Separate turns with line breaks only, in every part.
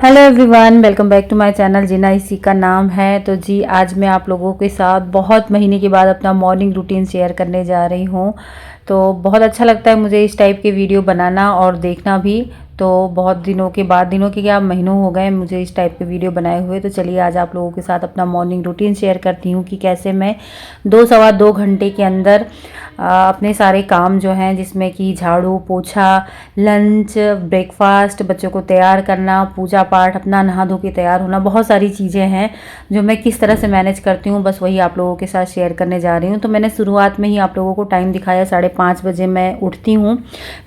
Hello everyone, welcome back to my channel. जीना इसी का नाम है। तो जी आज मैं आप लोगों के साथ बहुत महीने के बाद अपना मॉर्निंग रूटीन शेयर करने जा रही हूँ। तो बहुत अच्छा लगता है मुझे इस टाइप के वीडियो बनाना और देखना भी। तो बहुत दिनों के बाद, दिनों के क्या महीनों हो गए मुझे इस टाइप के वीडियो बनाए हुए। तो चलिए आज आप लोगों के साथ अपना मॉर्निंग रूटीन शेयर करती हूँ कि कैसे मैं 2 सवा 2 घंटे के अंदर अपने सारे काम जो हैं, जिसमें कि झाड़ू पोछा, लंच, ब्रेकफास्ट, बच्चों को तैयार करना, पूजा पाठ, अपना नहा धो के तैयार होना, बहुत सारी चीज़ें हैं जो मैं किस तरह से मैनेज करती हूँ, बस वही आप लोगों के साथ शेयर करने जा रही हूँ। तो मैंने शुरुआत में ही आप लोगों को टाइम दिखाया, 5:30 बजे मैं उठती हूँ।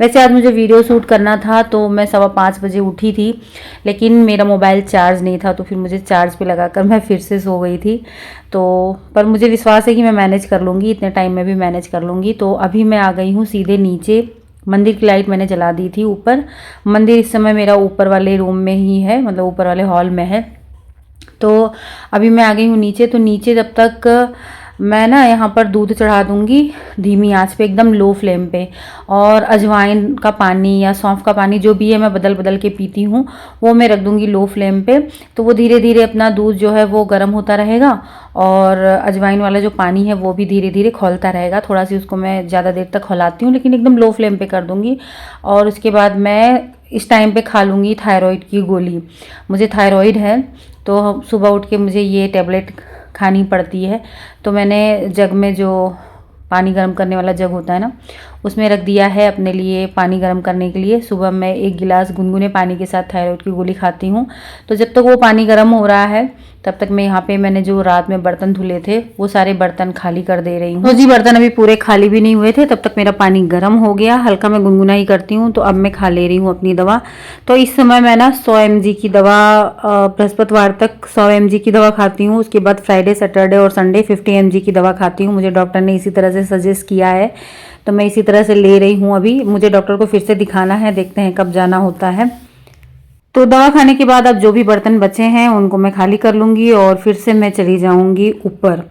वैसे आज मुझे वीडियो शूट करना था तो मैं 5:15 बजे उठी थी, लेकिन मेरा मोबाइल चार्ज नहीं था तो फिर मुझे चार्ज पे लगाकर मैं फिर से सो गई थी। तो पर मुझे विश्वास है कि मैं मैनेज कर लूँगी, इतने टाइम में भी मैनेज कर लूँगी। तो अभी मैं आ गई हूँ सीधे नीचे। मंदिर की लाइट मैंने जला दी थी ऊपर। मंदिर इस समय मेरा ऊपर वाले रूम में ही है, मतलब ऊपर वाले हॉल में है। तो अभी मैं आ गई हूँ नीचे। तो नीचे जब तक मैं ना यहाँ पर दूध चढ़ा दूँगी धीमी आंच पे, एकदम लो फ्लेम पे। और अजवाइन का पानी या सौंफ का पानी जो भी है मैं बदल बदल के पीती हूँ, वो मैं रख दूँगी लो फ्लेम पे। तो वो धीरे धीरे अपना दूध जो है वो गर्म होता रहेगा और अजवाइन वाला जो पानी है वो भी धीरे धीरे खौलता रहेगा। थोड़ा सी उसको मैं ज़्यादा देर तक खौलाती हूँ, लेकिन एकदम लो फ्लेम पे कर दूँगी। और उसके बाद मैं इस टाइम पे खा लूँगी थायराइड की गोली। मुझे थायराइड है तो सुबह उठ के मुझे ये टेबलेट खानी पड़ती है। तो मैंने जग में जो पानी गर्म करने वाला जग होता है ना, उसमें रख दिया है अपने लिए पानी गर्म करने के लिए। सुबह मैं 1 गिलास गुनगुने पानी के साथ थायराइड की गोली खाती हूँ। तो जब तक वो पानी गर्म हो रहा है तब तक मैं यहाँ पे मैंने जो रात में बर्तन धुले थे वो सारे बर्तन खाली कर दे रही हूँ। तो जी बर्तन अभी पूरे खाली भी नहीं हुए थे, तब तक मेरा पानी गर्म हो गया। हल्का मैं गुनगुना ही करती हूँ। तो अब मैं खा ले रही हूँ अपनी दवा। तो इस समय मैं ना 100 mg की दवा, बृहस्पतिवार तक 100 mg की दवा खाती हूँ। उसके बाद फ्राइडे, सैटरडे और संडे 50 mg की दवा खाती हूँ। मुझे डॉक्टर ने इसी तरह से सजेस्ट किया है, तो मैं इसी तरह से ले रही हूँ। अभी मुझे डॉक्टर को फिर से दिखाना है, देखते हैं कब जाना होता है। तो दवा खाने के बाद अब जो भी बर्तन बचे हैं उनको मैं खाली कर लूँगी और फिर से मैं चली जाऊँगी ऊपर।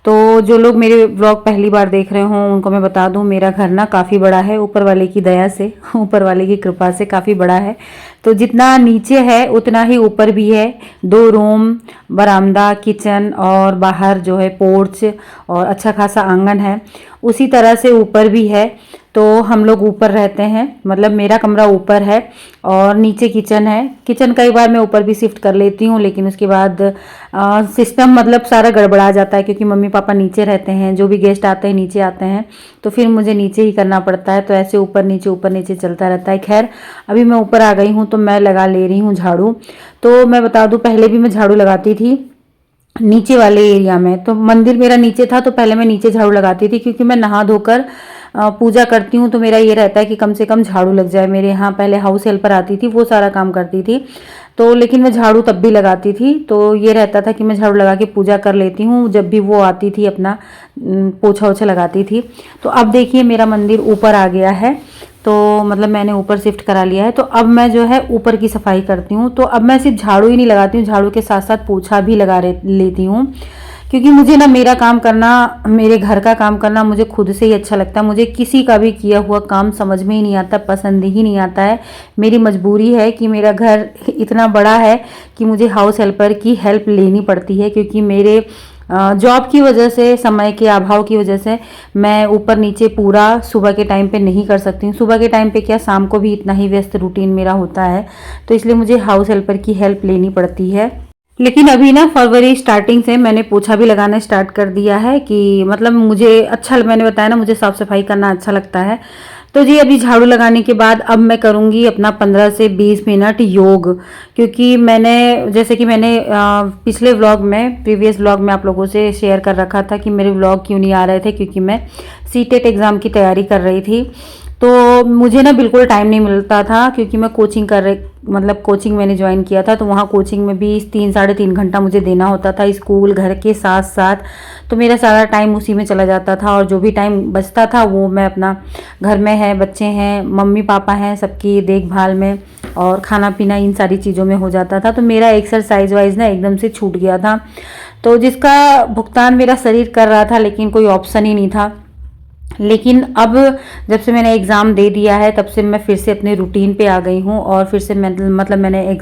तो जो लोग मेरे व्लॉग पहली बार देख रहे हों उनको मैं बता दूं, मेरा घर ना काफ़ी बड़ा है, ऊपर वाले की दया से, ऊपर वाले की कृपा से काफ़ी बड़ा है। तो जितना नीचे है उतना ही ऊपर भी है। 2 रूम, बरामदा, किचन और बाहर जो है पोर्च और अच्छा खासा आंगन है, उसी तरह से ऊपर भी है। तो हम लोग ऊपर रहते हैं, मतलब मेरा कमरा ऊपर है और नीचे किचन है। किचन कई बार मैं ऊपर भी शिफ्ट कर लेती हूँ, लेकिन उसके बाद सिस्टम मतलब सारा गड़बड़ा जाता है, क्योंकि मम्मी पापा नीचे रहते हैं, जो भी गेस्ट आते हैं नीचे आते हैं, तो फिर मुझे नीचे ही करना पड़ता है। तो ऐसे ऊपर नीचे चलता रहता है। खैर अभी मैं ऊपर आ गई हूँ तो मैं लगा ले रही हूँ झाड़ू। तो मैं बता दूँ, पहले भी मैं झाड़ू लगाती थी नीचे वाले एरिया में। तो मंदिर मेरा नीचे था तो पहले मैं नीचे झाड़ू लगाती थी, क्योंकि मैं नहा धोकर पूजा करती हूँ तो मेरा ये रहता है कि कम से कम झाड़ू लग जाए। मेरे यहाँ पहले हाउस हेल्पर आती थी, वो सारा काम करती थी। तो लेकिन मैं झाड़ू तब भी लगाती थी, तो ये रहता था कि मैं झाड़ू लगा के पूजा कर लेती हूँ। जब भी वो आती थी अपना पोछा ओछा लगाती थी। तो अब देखिए मेरा मंदिर ऊपर आ गया है, तो मतलब मैंने ऊपर शिफ्ट करा लिया है। तो अब मैं जो है ऊपर की सफाई करती हूँ। तो अब मैं सिर्फ झाड़ू ही नहीं लगाती हूँ, झाड़ू के साथ साथ पोछा भी लगा लेती हूँ, क्योंकि मुझे ना मेरा काम करना, मेरे घर का काम करना मुझे खुद से ही अच्छा लगता है। मुझे किसी का भी किया हुआ काम समझ में ही नहीं आता, पसंद ही नहीं आता है। मेरी मजबूरी है कि मेरा घर इतना बड़ा है कि मुझे हाउस हेल्पर की हेल्प लेनी पड़ती है, क्योंकि मेरे जॉब की वजह से, समय के अभाव की वजह से मैं ऊपर नीचे पूरा सुबह के टाइम पे नहीं कर सकती हूँ। सुबह के टाइम पे क्या, शाम को भी इतना ही व्यस्त रूटीन मेरा होता है, तो इसलिए मुझे हाउस हेल्पर की हेल्प लेनी पड़ती है। लेकिन अभी ना फरवरी स्टार्टिंग से मैंने पोछा भी लगाना स्टार्ट कर दिया है, कि मतलब मुझे अच्छा, मैंने बताया ना मुझे साफ़ सफाई करना अच्छा लगता है। तो जी अभी झाड़ू लगाने के बाद अब मैं करूँगी अपना 15 से 20 मिनट योग, क्योंकि मैंने, जैसे कि मैंने पिछले व्लॉग में, प्रीवियस व्लॉग में आप लोगों से शेयर कर रखा था कि मेरे व्लॉग क्यों नहीं आ रहे थे, क्योंकि मैं सीटेट एग्ज़ाम की तैयारी कर रही थी। तो मुझे ना बिल्कुल टाइम नहीं मिलता था, क्योंकि मैं कोचिंग मतलब कोचिंग मैंने ज्वाइन किया था, तो वहाँ कोचिंग में भी 3 साढ़े 3 घंटा मुझे देना होता था, स्कूल घर के साथ साथ। तो मेरा सारा टाइम उसी में चला जाता था, और जो भी टाइम बचता था वो मैं अपना, घर में है, बच्चे हैं, मम्मी पापा हैं, सबकी देखभाल में और खाना पीना, इन सारी चीज़ों में हो जाता था। तो मेरा एक्सरसाइज वाइज ना एकदम से छूट गया था, तो जिसका भुगतान मेरा शरीर कर रहा था, लेकिन कोई ऑप्शन ही नहीं था। लेकिन अब जब से मैंने एग्ज़ाम दे दिया है तब से मैं फिर से अपने रूटीन पे आ गई हूँ और फिर से मैंने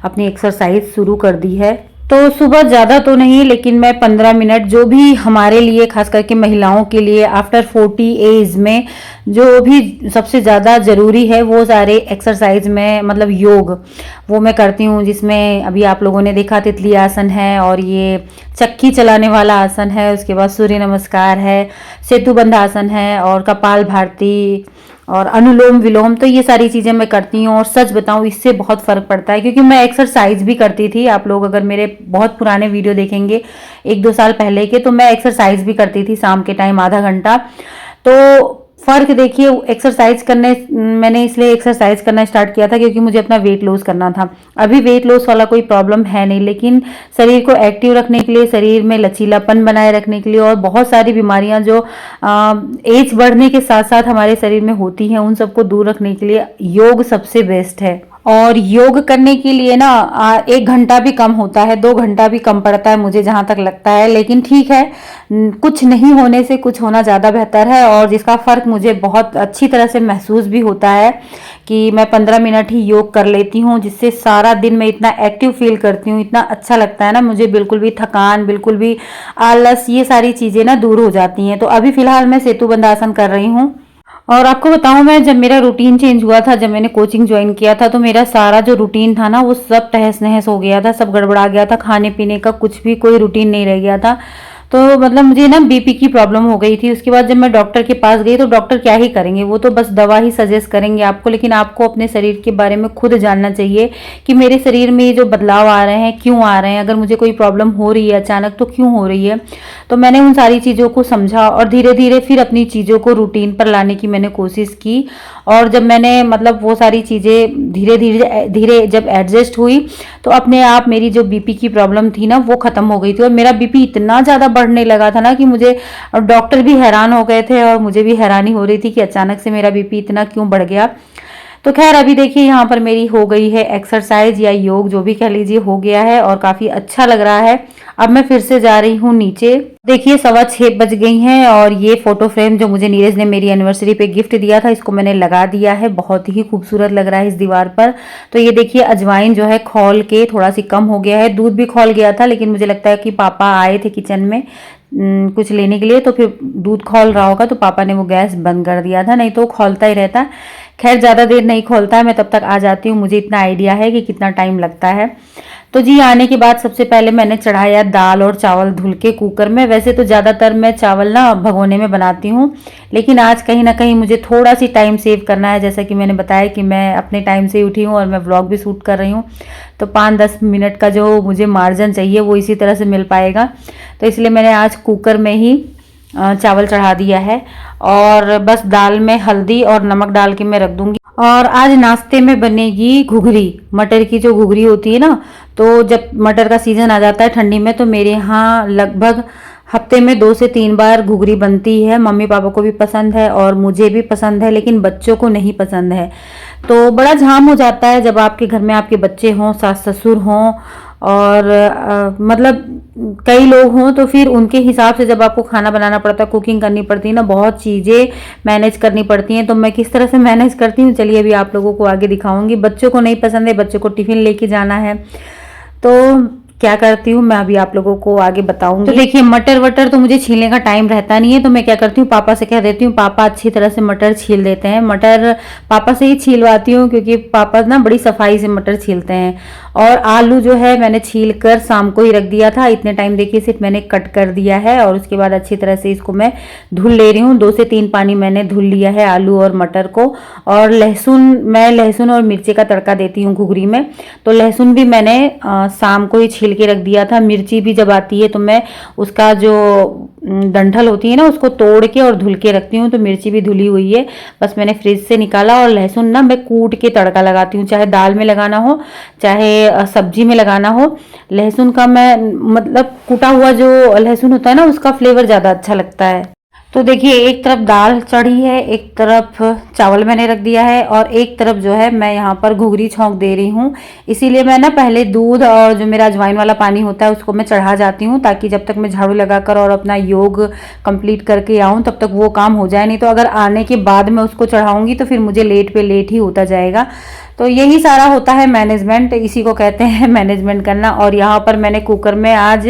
अपनी एक्सरसाइज शुरू कर दी है। तो सुबह ज़्यादा तो नहीं, लेकिन मैं 15 मिनट, जो भी हमारे लिए खास करके महिलाओं के लिए आफ्टर 40 एज में जो भी सबसे ज़्यादा ज़रूरी है वो सारे एक्सरसाइज में मतलब योग वो मैं करती हूँ, जिसमें अभी आप लोगों ने देखा तितली आसन है और ये चक्की चलाने वाला आसन है, उसके बाद सूर्य नमस्कार है, सेतुबंध आसन है और कपाल भारती और अनुलोम विलोम। तो ये सारी चीज़ें मैं करती हूँ और सच बताऊँ इससे बहुत फ़र्क पड़ता है, क्योंकि मैं एक्सरसाइज भी करती थी। आप लोग अगर मेरे बहुत पुराने वीडियो देखेंगे 1-2 साल पहले के, तो मैं एक्सरसाइज भी करती थी शाम के टाइम आधा घंटा। तो फ़र्क देखिए एक्सरसाइज करने, मैंने इसलिए एक्सरसाइज करना स्टार्ट किया था क्योंकि मुझे अपना वेट लॉस करना था। अभी वेट लॉस वाला कोई प्रॉब्लम है नहीं, लेकिन शरीर को एक्टिव रखने के लिए, शरीर में लचीलापन बनाए रखने के लिए और बहुत सारी बीमारियां जो एज बढ़ने के साथ साथ हमारे शरीर में होती हैं उन सबको दूर रखने के लिए योग सबसे बेस्ट है। और योग करने के लिए ना 1 घंटा भी कम होता है, 2 घंटा भी कम पड़ता है मुझे जहाँ तक लगता है, लेकिन ठीक है, कुछ नहीं होने से कुछ होना ज़्यादा बेहतर है। और जिसका फ़र्क मुझे बहुत अच्छी तरह से महसूस भी होता है कि मैं 15 मिनट ही योग कर लेती हूँ, जिससे सारा दिन मैं इतना एक्टिव फील करती हूँ, इतना अच्छा लगता है ना मुझे, बिल्कुल भी थकान, बिल्कुल भी आलस, ये सारी चीज़ें ना दूर हो जाती हैं। तो अभी फ़िलहाल मैं सेतुबंध आसन कर रही हूँ। और आपको बताऊं, मैं जब मेरा रूटीन चेंज हुआ था, जब मैंने कोचिंग ज्वाइन किया था, तो मेरा सारा जो रूटीन था ना वो सब तहस नहस हो गया था, सब गड़बड़ा गया था, खाने पीने का कुछ भी कोई रूटीन नहीं रह गया था। तो मतलब मुझे ना बीपी की प्रॉब्लम हो गई थी। उसके बाद जब मैं डॉक्टर के पास गई तो डॉक्टर क्या ही करेंगे, वो तो बस दवा ही सजेस्ट करेंगे आपको, लेकिन आपको अपने शरीर के बारे में खुद जानना चाहिए कि मेरे शरीर में ये जो बदलाव आ रहे हैं क्यों आ रहे हैं, अगर मुझे कोई प्रॉब्लम हो रही है अचानक तो क्यों हो रही है। तो मैंने उन सारी चीज़ों को समझा और धीरे धीरे फिर अपनी चीज़ों को रूटीन पर लाने की मैंने कोशिश की। और जब मैंने मतलब वो सारी चीज़ें धीरे धीरे धीरे जब एडजस्ट हुई तो अपने आप मेरी जो बीपी की प्रॉब्लम थी ना वो ख़त्म हो गई थी। और मेरा बीपी इतना ज़्यादा बढ़ने लगा था ना कि मुझे, डॉक्टर भी हैरान हो गए थे और मुझे भी हैरानी हो रही थी कि अचानक से मेरा बीपी इतना क्यों बढ़ गया। तो खैर अभी देखिए यहाँ पर मेरी हो गई है एक्सरसाइज या योग, जो भी कह लीजिए, हो गया है और काफ़ी अच्छा लग रहा है। अब मैं फिर से जा रही हूँ नीचे। देखिए 6:15 बज गई हैं और ये फोटो फ्रेम जो मुझे नीरज ने मेरी एनिवर्सरी पे गिफ्ट दिया था, इसको मैंने लगा दिया है। बहुत ही खूबसूरत लग रहा है इस दीवार पर। तो ये देखिए अजवाइन जो है खौल के थोड़ा सी कम हो गया है, दूध भी खौल गया था, लेकिन मुझे लगता है कि पापा आए थे किचन में कुछ लेने के लिए, तो फिर दूध खौल रहा होगा तो पापा ने वो गैस बंद कर दिया था, नहीं तो खौलता ही रहता। खैर ज़्यादा देर नहीं खोलता है, मैं तब तक आ जाती हूँ, मुझे इतना आइडिया है कि कितना टाइम लगता है। तो जी आने के बाद सबसे पहले मैंने चढ़ाया दाल और चावल धुल के कुकर में। वैसे तो ज़्यादातर मैं चावल ना भगोने में बनाती हूँ, लेकिन आज कहीं ना कहीं मुझे थोड़ा सी टाइम सेव करना है। जैसा कि मैंने बताया कि मैं अपने टाइम से उठी हूँ और मैं व्लॉग भी शूट कर रही हूँ, तो 5-10 मिनट का जो मुझे मार्जिन चाहिए वो इसी तरह से मिल पाएगा। तो इसलिए मैंने आज कुकर में ही चावल चढ़ा दिया है और बस दाल में हल्दी और नमक डाल के मैं रख दूंगी। और आज नाश्ते में बनेगी घुघरी, मटर की जो घुघरी होती है ना, तो जब मटर का सीजन आ जाता है ठंडी में तो मेरे यहाँ लगभग हफ्ते में 2 से 3 बार घुघरी बनती है। मम्मी पापा को भी पसंद है और मुझे भी पसंद है, लेकिन बच्चों को नहीं पसंद है। तो बड़ा झाम हो जाता है जब आपके घर में आपके बच्चे हों, सास ससुर हों और मतलब कई लोग हों, तो फिर उनके हिसाब से जब आपको खाना बनाना पड़ता है, कुकिंग करनी पड़ती है ना, बहुत चीज़ें मैनेज करनी पड़ती हैं। तो मैं किस तरह से मैनेज करती हूँ चलिए अभी आप लोगों को आगे दिखाऊंगी। बच्चों को नहीं पसंद है, बच्चों को टिफिन लेके जाना है, तो क्या करती हूँ मैं अभी आप लोगों को आगे बताऊंगी। तो देखिए मटर वटर तो मुझे छीलने का टाइम रहता नहीं है, तो मैं क्या करती हूँ पापा से कह देती हूँ, पापा अच्छी तरह से मटर छील देते हैं। मटर पापा से ही छीलवाती हूँ क्योंकि पापा ना बड़ी सफाई से मटर छीलते हैं। और आलू जो है मैंने छील कर शाम को ही रख दिया था, इतने टाइम देखिए सिर्फ मैंने कट कर दिया है और उसके बाद अच्छी तरह से इसको मैं धुल ले रही हूँ। 2 से 3 पानी मैंने धुल लिया है आलू और मटर को। और लहसुन, मैं लहसुन और मिर्ची का तड़का देती हूँ घुघरी में, तो लहसुन भी मैंने शाम को ही छील के रख दिया था। मिर्ची भी जब आती है तो मैं उसका जो डंठल होती है ना उसको तोड़ के और धुल के रखती हूँ, तो मिर्ची भी धुली हुई है, बस मैंने फ्रिज से निकाला। और लहसुन ना मैं कूट के तड़का लगाती हूँ, चाहे दाल में लगाना हो चाहे सब्जी में लगाना हो। लहसुन का मैं मतलब कूटा हुआ जो लहसुन होता है ना उसका फ्लेवर ज़्यादा अच्छा लगता है। तो देखिए एक तरफ दाल चढ़ी है, एक तरफ चावल मैंने रख दिया है और एक तरफ जो है मैं यहाँ पर घुघरी छौंक दे रही हूँ। इसीलिए मैं ना पहले दूध और जो मेरा अजवाइन वाला पानी होता है उसको मैं चढ़ा जाती हूँ, ताकि जब तक मैं झाड़ू लगाकर और अपना योग कंप्लीट करके आऊँ तब तक वो काम हो जाए। नहीं तो अगर आने के बाद मैं उसको चढ़ाऊँगी तो फिर मुझे लेट पे लेट ही होता जाएगा। तो यही सारा होता है मैनेजमेंट, इसी को कहते हैं मैनेजमेंट करना। और यहाँ पर मैंने कुकर में आज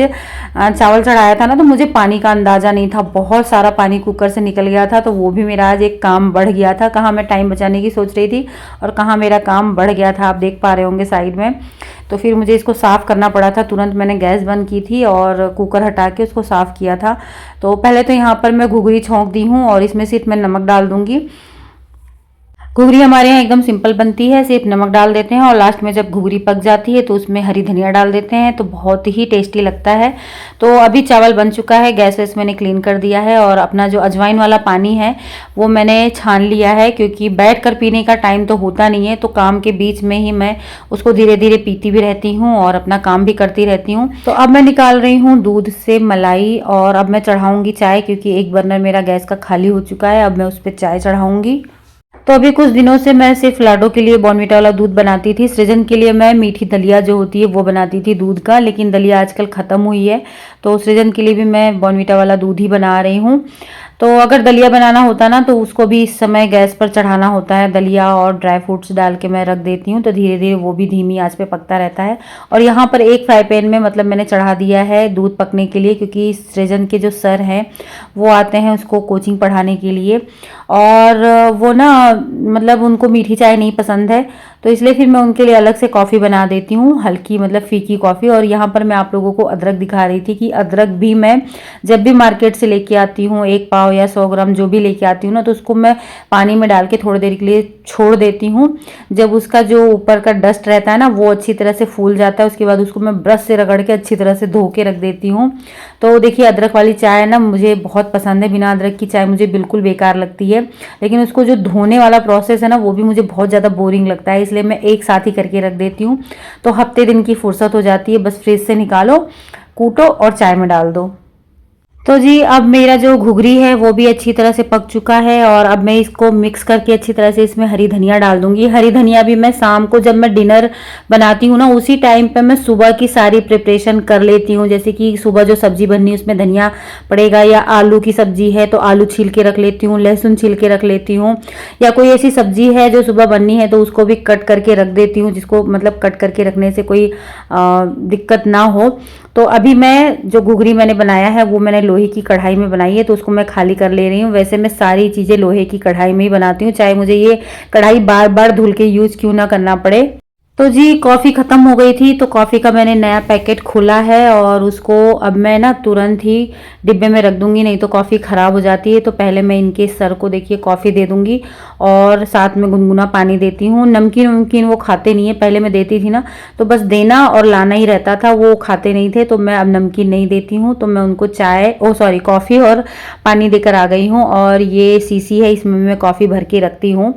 चावल चढ़ाया था ना, तो मुझे पानी का अंदाज़ा नहीं था, बहुत सारा पानी कुकर से निकल गया था। तो वो भी मेरा आज एक काम बढ़ गया था, कहाँ मैं टाइम बचाने की सोच रही थी और कहाँ मेरा काम बढ़ गया था, आप देख पा रहे होंगे साइड में। तो फिर मुझे इसको साफ़ करना पड़ा था, तुरंत मैंने गैस बंद की थी और कुकर हटा के उसको साफ़ किया था। तो पहले तो यहाँ पर मैं घुघरी छौंक दी हूँ और इसमें सिर्फ मैं नमक डाल दूँगी। घुघरी हमारे यहाँ एकदम सिंपल बनती है, सिर्फ नमक डाल देते हैं और लास्ट में जब घुघरी पक जाती है तो उसमें हरी धनिया डाल देते हैं, तो बहुत ही टेस्टी लगता है। तो अभी चावल बन चुका है, गैस वैस मैंने क्लीन कर दिया है और अपना जो अजवाइन वाला पानी है वो मैंने छान लिया है, क्योंकि बैठ कर पीने का टाइम तो होता नहीं है, तो काम के बीच में ही मैं उसको धीरे धीरे पीती भी रहती हूँ और अपना काम भी करती रहती हूँ। तो अब मैं निकाल रही हूँ दूध से मलाई और अब मैं चढ़ाऊँगी चाय, क्योंकि एक बर्नर मेरा गैस का खाली हो चुका है, अब मैं उस पर चाय चढ़ाऊँगी। तो अभी कुछ दिनों से मैं सिर्फ लाडो के लिए बॉर्नवीटा वाला दूध बनाती थी, सृजन के लिए मैं मीठी दलिया जो होती है वो बनाती थी दूध का, लेकिन दलिया आजकल ख़त्म हुई है, तो सृजन के लिए भी मैं बॉर्नवीटा वाला दूध ही बना रही हूँ। तो अगर दलिया बनाना होता ना तो उसको भी इस समय गैस पर चढ़ाना होता है, दलिया और ड्राई फ्रूट्स डाल के मैं रख देती हूँ, तो धीरे धीरे वो भी धीमी आंच पे पकता रहता है। और यहाँ पर एक फ्राई पैन में मतलब मैंने चढ़ा दिया है दूध पकने के लिए, क्योंकि सृजन के जो सर हैं वो आते हैं उसको कोचिंग पढ़ाने के लिए, और वो ना मतलब उनको मीठी चाय नहीं पसंद है, तो इसलिए फिर मैं उनके लिए अलग से कॉफ़ी बना देती हूँ, हल्की मतलब फीकी कॉफ़ी। और यहाँ पर मैं आप लोगों को अदरक दिखा रही थी कि अदरक भी मैं जब भी मार्केट से लेके आती हूँ, 1 पाव या 100 ग्राम जो भी लेके आती हूँ ना, तो उसको मैं पानी में डाल के थोड़ी देर के लिए छोड़ देती हूँ। जब उसका जो ऊपर का डस्ट रहता है ना वो अच्छी तरह से फूल जाता है, उसके बाद उसको मैं ब्रश से रगड़ के अच्छी तरह से धो के रख देती हूँ। तो देखिए अदरक वाली चाय ना मुझे बहुत पसंद है, बिना अदरक की चाय मुझे बिल्कुल बेकार लगती है, लेकिन उसको जो धोने वाला प्रोसेस है ना वो भी मुझे बहुत ज़्यादा बोरिंग लगता है, इसलिए मैं एक साथ ही करके रख देती हूँ। तो हफ्ते दिन की फुर्सत हो जाती है, बस फ्रिज से निकालो, कूटो और चाय में डाल दो। तो जी अब मेरा जो घुघरी है वो भी अच्छी तरह से पक चुका है और अब मैं इसको मिक्स करके अच्छी तरह से इसमें हरी धनिया डाल दूंगी। हरी धनिया भी मैं शाम को जब मैं डिनर बनाती हूँ ना उसी टाइम पे मैं सुबह की सारी प्रिपरेशन कर लेती हूँ, जैसे कि सुबह जो सब्जी बननी है उसमें धनिया पड़ेगा, या आलू की सब्जी है तो आलू छील के रख लेती हूँ, लहसुन छील के रख लेती हूँ, या कोई ऐसी सब्जी है जो सुबह बननी है तो उसको भी कट करके रख देती हूँ, जिसको मतलब कट करके रखने से कोई दिक्कत ना हो। तो अभी मैं जो घुघरी मैंने बनाया है वो मैंने लोहे की कढ़ाई में बनाई है, तो उसको मैं खाली कर ले रही हूँ। वैसे मैं सारी चीज़ें लोहे की कढ़ाई में ही बनाती हूँ, चाहे मुझे ये कढ़ाई बार बार धुल के यूज़ क्यों ना करना पड़े। तो जी कॉफ़ी ख़त्म हो गई थी, तो कॉफ़ी का मैंने नया पैकेट खोला है और उसको अब मैं ना तुरंत ही डिब्बे में रख दूंगी, नहीं तो कॉफ़ी ख़राब हो जाती है। तो पहले मैं इनके सर को देखिए कॉफ़ी दे दूंगी और साथ में गुनगुना पानी देती हूँ। नमकीन वमकीन वो खाते नहीं है, पहले मैं देती थी ना तो बस देना और लाना ही रहता था, वो खाते नहीं थे, तो मैं अब नमकीन नहीं देती हूँ। तो मैं उनको कॉफ़ी और पानी देकर आ गई हूँ, और ये सीसी है इसमें मैं कॉफ़ी भर के रखती हूँ।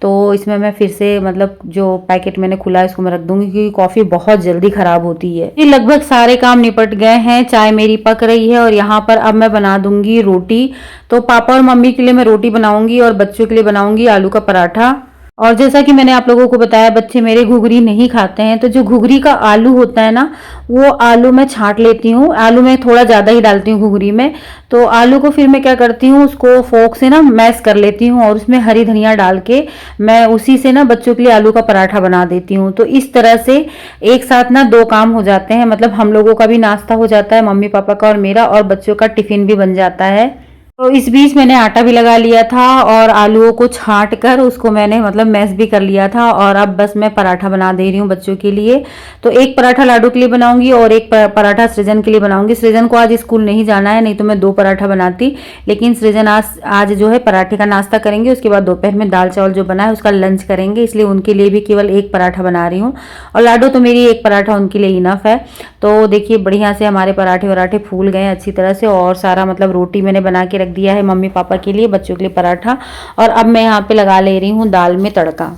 तो इसमें मैं फिर से मतलब जो पैकेट मैंने खुला है इसको मैं रख दूंगी, क्योंकि कॉफ़ी बहुत जल्दी ख़राब होती है। ये लगभग सारे काम निपट गए हैं, चाय मेरी पक रही है और यहाँ पर अब मैं बना दूंगी रोटी। तो पापा और मम्मी के लिए मैं रोटी बनाऊंगी और बच्चों के लिए बनाऊंगी आलू का पराठा। और जैसा कि मैंने आप लोगों को बताया बच्चे मेरे घुघरी नहीं खाते हैं, तो जो घुघरी का आलू होता है ना वो आलू मैं छांट लेती हूँ, आलू मैं थोड़ा ज़्यादा ही डालती हूँ घुघरी में। तो आलू को फिर मैं क्या करती हूँ उसको फोक से ना मैश कर लेती हूँ और उसमें हरी धनिया डाल के मैं उसी से ना बच्चों के लिए आलू का पराठा बना देती हूँ। तो इस तरह से एक साथ ना 2 काम हो जाते हैं, मतलब हम लोगों का भी नाश्ता हो जाता है, मम्मी पापा का और मेरा, और बच्चों का टिफिन भी बन जाता है। तो इस बीच मैंने आटा भी लगा लिया था और आलूओं को छांट कर उसको मैंने मतलब मैश भी कर लिया था, और अब बस मैं पराठा बना दे रही हूँ बच्चों के लिए। तो एक पराठा लाडू के लिए बनाऊंगी और एक पराठा सृजन के लिए बनाऊंगी। सृजन को आज स्कूल नहीं जाना है, नहीं तो मैं 2 पराठा बनाती, लेकिन सृजन आज जो है पराठे का नाश्ता करेंगे, उसके बाद दोपहर में दाल चावल जो बना है उसका लंच करेंगे, इसलिए उनके लिए भी केवल एक पराठा बना रही हूँ। और लाडू तो मेरी एक पराठा उनके लिए इनफ है। तो देखिए बढ़िया से हमारे पराठे वराठे फूल गए अच्छी तरह से, और सारा मतलब रोटी मैंने बना के दिया है मम्मी पापा के लिए, बच्चों के लिए पराठा। और अब मैं यहाँ पे लगा ले रही हूँ दाल में तड़का।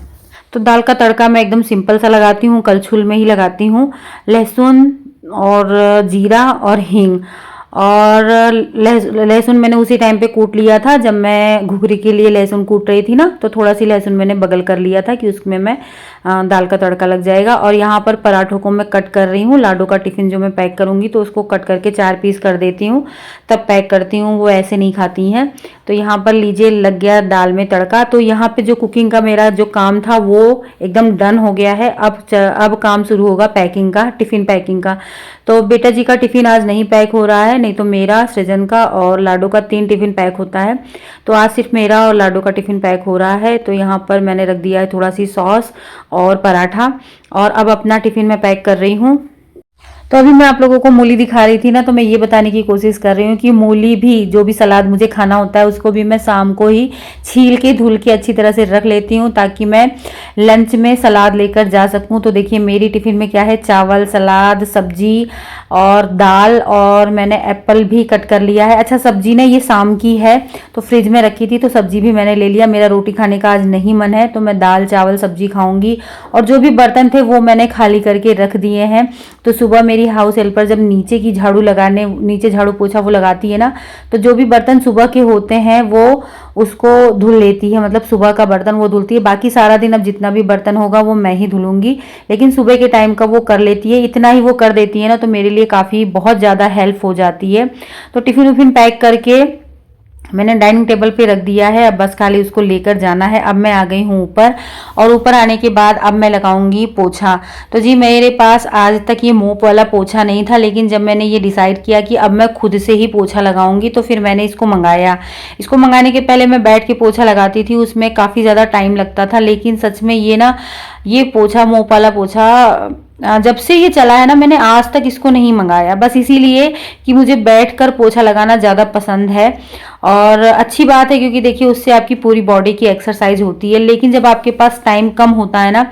तो दाल का तड़का मैं एकदम सिंपल सा लगाती हूँ, कलछुल में ही लगाती हूँ, लहसुन और जीरा और हींग, और लहसुन मैंने उसी टाइम पे कूट लिया था जब मैं घुघरी के लिए लहसुन कूट रही थी ना, तो थोड़ा सी लहसुन मैंने बगल कर लिया था कि उसमें मैं दाल का तड़का लग जाएगा। और यहाँ पर पराठों को मैं कट कर रही हूँ। लाडो का टिफ़िन जो मैं पैक करूँगी तो उसको कट करके 4 पीस कर देती हूँ, तब पैक करती हूँ, वो ऐसे नहीं खाती हैं। तो यहाँ पर लीजिए लग गया दाल में तड़का। तो यहाँ पे जो कुकिंग का मेरा जो काम था वो एकदम डन हो गया है। अब काम शुरू होगा पैकिंग का, टिफ़िन पैकिंग का। तो बेटा जी का टिफ़िन आज नहीं पैक हो रहा है, नहीं तो मेरा, सृजन का और लाडो का 3 टिफ़िन पैक होता है। तो आज सिर्फ मेरा और लाडो का टिफ़िन पैक हो रहा है। तो यहाँ पर मैंने रख दिया है थोड़ा सी सॉस और पराठा, और अब अपना टिफ़िन मैं पैक कर रही हूँ। तो अभी मैं आप लोगों को मूली दिखा रही थी ना, तो मैं ये बताने की कोशिश कर रही हूँ कि मूली भी, जो भी सलाद मुझे खाना होता है उसको भी मैं शाम को ही छील के धुल के अच्छी तरह से रख लेती हूँ, ताकि मैं लंच में सलाद लेकर जा सकूँ। तो देखिए मेरी टिफ़िन में क्या है, चावल, सलाद, सब्जी और दाल, और मैंने एप्पल भी कट कर लिया है। अच्छा, सब्जी ने ये शाम की है तो फ्रिज में रखी थी, तो सब्जी भी मैंने ले लिया। मेरा रोटी खाने का आज नहीं मन है, तो मैं दाल चावल सब्जी खाऊंगी। और जो भी बर्तन थे वो मैंने खाली करके रख दिए हैं। तो सुबह मेरी हाउस हेल्पर जब नीचे झाड़ू पोछा वो लगाती है ना, तो जो भी बर्तन सुबह के होते हैं वो उसको धुल लेती है, मतलब सुबह का बर्तन वो धुलती है। बाकी सारा दिन अब जितना भी बर्तन होगा वो मैं ही धुलूंगी, लेकिन सुबह के टाइम का वो कर लेती है। इतना ही वो कर देती है ना, तो मेरे लिए काफ़ी बहुत ज़्यादा हेल्प हो जाती है। तो टिफ़िन उफ़िन पैक करके मैंने डाइनिंग टेबल पे रख दिया है, अब बस खाली उसको लेकर जाना है। अब मैं आ गई हूँ ऊपर, और ऊपर आने के बाद अब मैं लगाऊंगी पोछा। तो जी मेरे पास आज तक ये मोप वाला पोछा नहीं था, लेकिन जब मैंने ये डिसाइड किया कि अब मैं खुद से ही पोछा लगाऊंगी, तो फिर मैंने इसको मंगाया। इसको मंगाने के पहले मैं बैठ के पोछा लगाती थी, उसमें काफ़ी ज़्यादा टाइम लगता था, लेकिन सच में ये पोछा, मोप वाला पोछा जब से ये चला है ना, मैंने आज तक इसको नहीं मंगाया, बस इसीलिए कि मुझे बैठकर पोछा लगाना ज़्यादा पसंद है। और अच्छी बात है, क्योंकि देखिए उससे आपकी पूरी बॉडी की एक्सरसाइज होती है। लेकिन जब आपके पास टाइम कम होता है ना,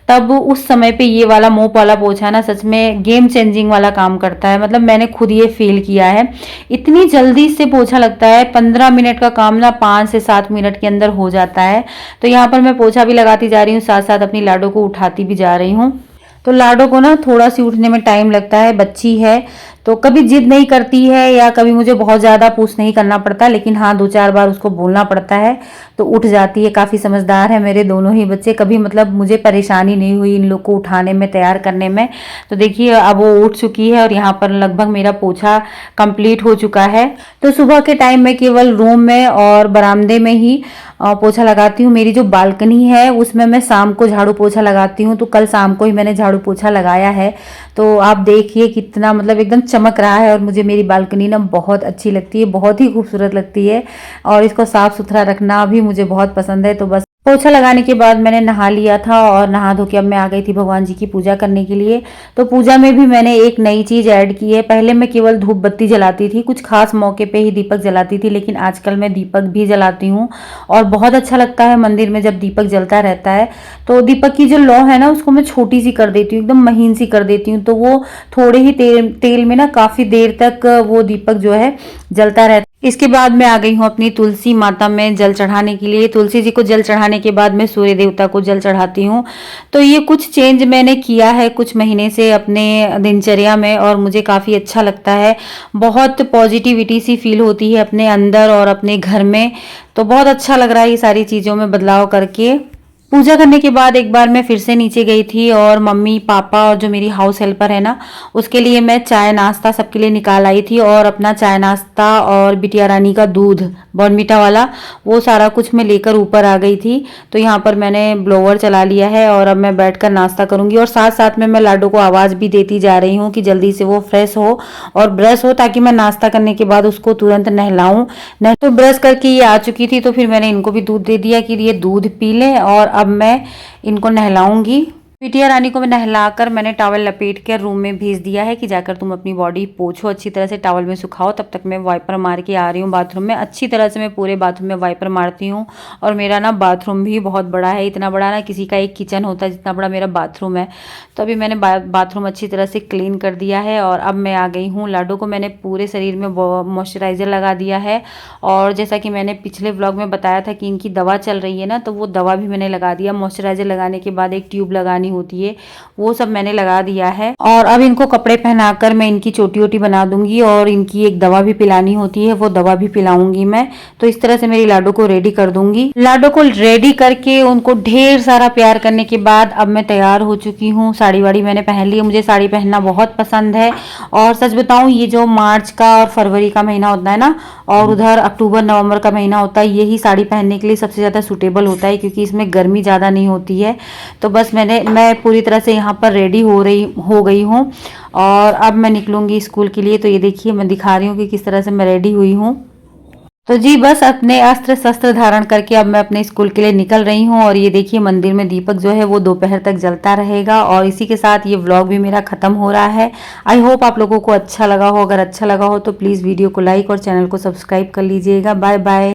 तब उस समय पे ये वाला मोप वाला पोछा ना सच में गेम चेंजिंग वाला काम करता है। मतलब मैंने खुद ये फील किया है, इतनी जल्दी से पोछा लगता है। 15 मिनट का काम ना 5 से 7 मिनट के अंदर हो जाता है। तो यहाँ पर मैं पोछा भी लगाती जा रही हूँ, साथ साथ अपनी लाडो को उठाती भी जा रही हूँ। तो लाडो को ना थोड़ा सी उठने में टाइम लगता है, बच्ची है तो कभी जिद नहीं करती है, या कभी मुझे बहुत ज़्यादा पुश नहीं करना पड़ता, लेकिन हाँ 2-4 बार उसको बोलना पड़ता है तो उठ जाती है। काफ़ी समझदार है मेरे दोनों ही बच्चे, कभी मतलब मुझे परेशानी नहीं हुई इन लोग को उठाने में, तैयार करने में। तो देखिए अब वो उठ चुकी है, और यहाँ पर लगभग मेरा पोछा कंप्लीट हो चुका है। तो सुबह के टाइम में केवल रूम में और बरामदे में ही पोछा लगाती हूँ। मेरी जो बालकनी है उसमें मैं शाम को झाड़ू पोछा लगाती हूँ, तो कल शाम को ही मैंने झाड़ू पोछा लगाया है। तो आप देखिए कितना मतलब एकदम चमक रहा है, और मुझे मेरी बालकनी ना बहुत अच्छी लगती है, बहुत ही खूबसूरत लगती है, और इसको साफ सुथरा रखना भी मुझे बहुत पसंद है। तो बस पोछा लगाने के बाद मैंने नहा लिया था, और नहा धो के अब मैं आ गई थी भगवान जी की पूजा करने के लिए। तो पूजा में भी मैंने एक नई चीज़ ऐड की है। पहले मैं केवल धूप बत्ती जलाती थी, कुछ खास मौके पे ही दीपक जलाती थी, लेकिन आजकल मैं दीपक भी जलाती हूँ, और बहुत अच्छा लगता है मंदिर में जब दीपक जलता रहता है। तो दीपक की जो लौ है ना, उसको मैं छोटी सी कर देती हूँ, एकदम महीन सी कर देती हूँ, तो वो थोड़े ही तेल में ना काफ़ी देर तक वो दीपक जो है जलता रहता है। इसके बाद मैं आ गई हूँ अपनी तुलसी माता में जल चढ़ाने के लिए। तुलसी जी को जल चढ़ाने के बाद मैं सूर्य देवता को जल चढ़ाती हूँ। तो ये कुछ चेंज मैंने किया है कुछ महीने से अपने दिनचर्या में, और मुझे काफ़ी अच्छा लगता है। बहुत पॉजिटिविटी सी फील होती है अपने अंदर और अपने घर में। तो बहुत अच्छा लग रहा है ये सारी चीज़ों में बदलाव करके। पूजा करने के बाद एक बार मैं फिर से नीचे गई थी, और मम्मी पापा और जो मेरी हाउस हेल्पर है ना, उसके लिए मैं चाय नाश्ता सबके लिए निकाल आई थी, और अपना चाय नाश्ता और बिटिया रानी का दूध बॉर्नवीटा वाला वो सारा कुछ मैं लेकर ऊपर आ गई थी। तो यहाँ पर मैंने ब्लोवर चला लिया है, और अब मैं बैठकर नाश्ता करूँगी, और साथ साथ में मैं लाडो को आवाज़ भी देती जा रही हूँ कि जल्दी से वो फ्रेश हो और ब्रश हो, ताकि मैं नाश्ता करने के बाद उसको तुरंत नहलाऊँ। तो ब्रश करके ये आ चुकी थी, तो फिर मैंने इनको भी दूध दे दिया कि ये दूध पी लें, और अब मैं इनको नहलाऊंगी। बिटिया रानी को मैं नहलाकर मैंने टॉवल लपेट कर रूम में भेज दिया है कि जाकर तुम अपनी बॉडी पोछो अच्छी तरह से, टॉवल में सुखाओ। तब तक मैं वाइपर मार के आ रही हूँ बाथरूम में। अच्छी तरह से मैं पूरे बाथरूम में वाइपर मारती हूँ, और मेरा ना बाथरूम भी बहुत बड़ा है, इतना बड़ा ना किसी का एक किचन होता है जितना बड़ा मेरा बाथरूम है। तो अभी मैंने बाथरूम अच्छी तरह से क्लीन कर दिया है, और अब मैं आ गई हूँ। लाडो को मैंने पूरे शरीर में मॉइस्चराइज़र लगा दिया है, और जैसा कि मैंने पिछले व्लॉग में बताया था कि इनकी दवा चल रही है ना, तो वो दवा भी मैंने लगा दिया। मॉइस्चराइज़र लगाने के बाद एक ट्यूब लगानी लगानी होती है वो सब मैंने लगा दिया है। और अब इनको कपड़े पहनाकर मैं इनकी चोटी वोटी बना दूंगी और इनकी एक दवा भी पिलानी होती है, वो दवा भी पिलाऊंगी मैं। तो इस तरह से मेरी लाडो को रेडी कर दूंगी। लाडो को रेडी करके उनको ढेर सारा प्यार करने के बाद अब मैं तैयार हो चुकी हूँ। साड़ी वाड़ी मैंने पहन ली है, मुझे साड़ी पहनना बहुत पसंद है। और सच बताऊं, ये जो मार्च का और फरवरी का महीना होता है ना, और उधर अक्टूबर नवंबर का महीना होता है, यही साड़ी पहनने के लिए सबसे ज़्यादा सूटेबल होता है, क्योंकि इसमें गर्मी ज़्यादा नहीं होती है। तो बस मैं पूरी तरह से यहाँ पर रेडी हो गई हूँ और अब मैं निकलूंगी स्कूल के लिए। तो ये देखिए मैं दिखा रही हूँ कि किस तरह से मैं रेडी हुई हूँ। तो जी बस अपने अस्त्र शस्त्र धारण करके अब मैं अपने स्कूल के लिए निकल रही हूँ। और ये देखिए मंदिर में दीपक जो है वो दोपहर तक जलता रहेगा। और इसी के साथ ये व्लॉग भी मेरा खत्म हो रहा है। आई होप आप लोगों को अच्छा लगा हो। अगर अच्छा लगा हो तो प्लीज़ वीडियो को लाइक और चैनल को सब्सक्राइब कर लीजिएगा। Bye bye.